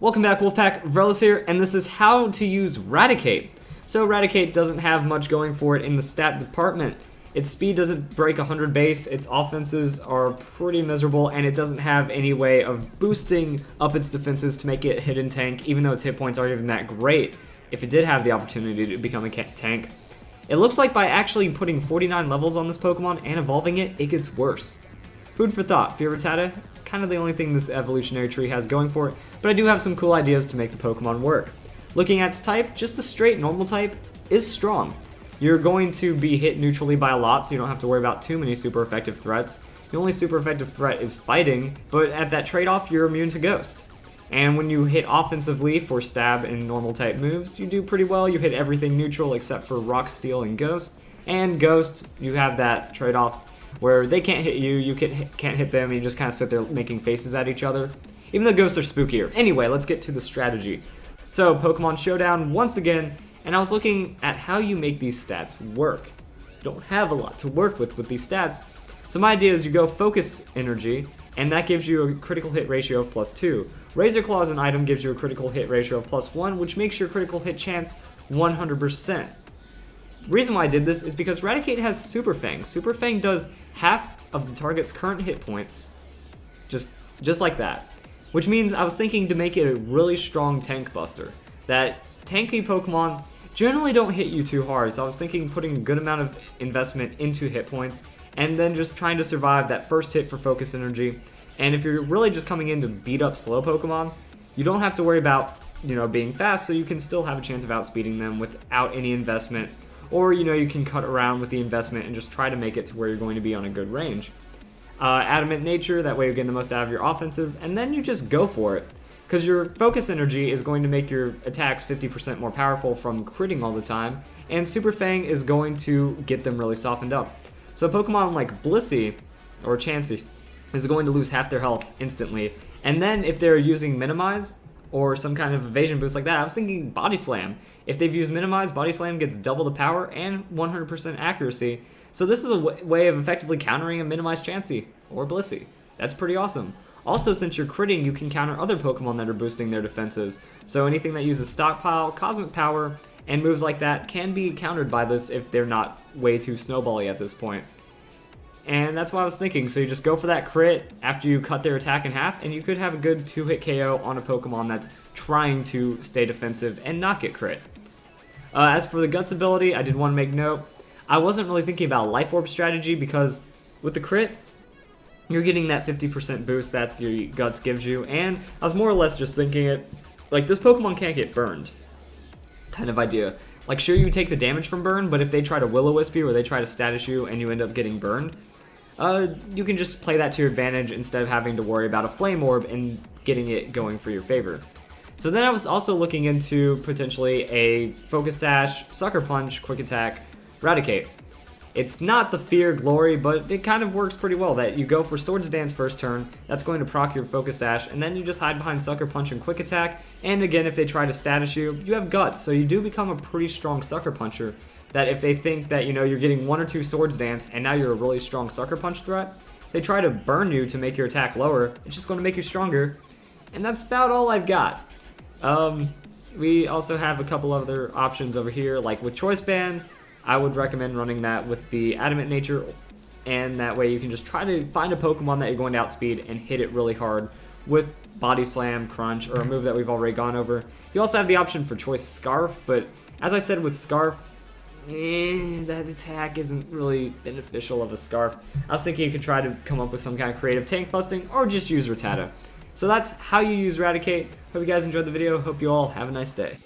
Welcome back, Wolfpack. Verlis here, and this is how to use Raticate. So Raticate doesn't have much going for it in the stat department. Its speed doesn't break 100 base, its offenses are pretty miserable, and it doesn't have any way of boosting up its defenses to make it hidden tank, even though its hit points aren't even that great if it did have the opportunity to become a tank. It looks like by actually putting 49 levels on this Pokemon and evolving it, it gets worse. Food for thought, Fear Rattata, kind of the only thing this evolutionary tree has going for it, but I do have some cool ideas to make the Pokemon work. Looking at its type, just a straight normal type is strong. You're going to be hit neutrally by a lot, so you don't have to worry about too many super effective threats. The only super effective threat is fighting, but at that trade-off, you're immune to Ghost. And when you hit offensively for stab and normal type moves, you do pretty well. You hit everything neutral except for Rock, Steel, and Ghost. And Ghost, you have that trade-off where they can't hit you, you can't hit them, and you just kind of sit there making faces at each other. Even though Ghosts are spookier. Anyway, let's get to the strategy. So, Pokemon Showdown once again, and I was looking at how you make these stats work. You don't have a lot to work with these stats. So my idea is you go Focus Energy, and that gives you a critical hit ratio of +2. Razor Claw as an item gives you a critical hit ratio of +1, which makes your critical hit chance 100%. The reason why I did this is because Raticate has Super Fang. Super Fang does half of the target's current hit points, just like that. Which means I was thinking to make it a really strong tank buster. That tanky Pokemon generally don't hit you too hard, so I was thinking putting a good amount of investment into hit points, and then just trying to survive that first hit for Focus Energy. And if you're really just coming in to beat up slow Pokemon, you don't have to worry about, being fast, so you can still have a chance of outspeeding them without any investment. Or, you can cut around with the investment and just try to make it to where you're going to be on a good range. Adamant Nature, that way you're getting the most out of your offenses, and then you just go for it. Because your Focus Energy is going to make your attacks 50% more powerful from critting all the time, and Super Fang is going to get them really softened up. So Pokemon like Blissey, or Chansey, is going to lose half their health instantly, and then if they're using Minimize, or some kind of evasion boost like that, I was thinking Body Slam. If they've used Minimize, Body Slam gets double the power and 100% accuracy. So this is a way of effectively countering a Minimized Chansey or Blissey. That's pretty awesome. Also, since you're critting, you can counter other Pokemon that are boosting their defenses. So anything that uses Stockpile, Cosmic Power, and moves like that can be countered by this if they're not way too snowbally at this point. And that's what I was thinking. So you just go for that crit after you cut their attack in half, and you could have a good 2-hit KO on a Pokemon that's trying to stay defensive and not get crit. As for the Guts ability, I did want to make note. I wasn't really thinking about Life Orb strategy because with the crit, you're getting that 50% boost that the Guts gives you, and I was more or less just thinking it, like this Pokemon can't get burned kind of idea. Like sure you take the damage from burn, but if they try to Will-O-Wisp you or they try to status you and you end up getting burned, you can just play that to your advantage instead of having to worry about a Flame Orb and getting it going for your favor. So then I was also looking into potentially a Focus Sash, Sucker Punch, Quick Attack, Raticate. It's not the Fear Glory, but it kind of works pretty well that you go for Swords Dance first turn, that's going to proc your Focus Sash, and then you just hide behind Sucker Punch and Quick Attack, and again if they try to status you, you have Guts, so you do become a pretty strong Sucker Puncher, that if they think that you're getting 1 or 2 Swords Dance and now you're a really strong Sucker Punch threat, they try to burn you to make your attack lower, it's just going to make you stronger, and that's about all I've got. We also have a couple other options over here, like with Choice Band, I would recommend running that with the Adamant Nature, and that way you can just try to find a Pokemon that you're going to outspeed and hit it really hard with Body Slam, Crunch, or a move that we've already gone over. You also have the option for Choice Scarf, but as I said with Scarf, that attack isn't really beneficial of a Scarf. I was thinking you could try to come up with some kind of creative tank busting, or just use Rattata. So that's how you use Raticate. Hope you guys enjoyed the video. Hope you all have a nice day.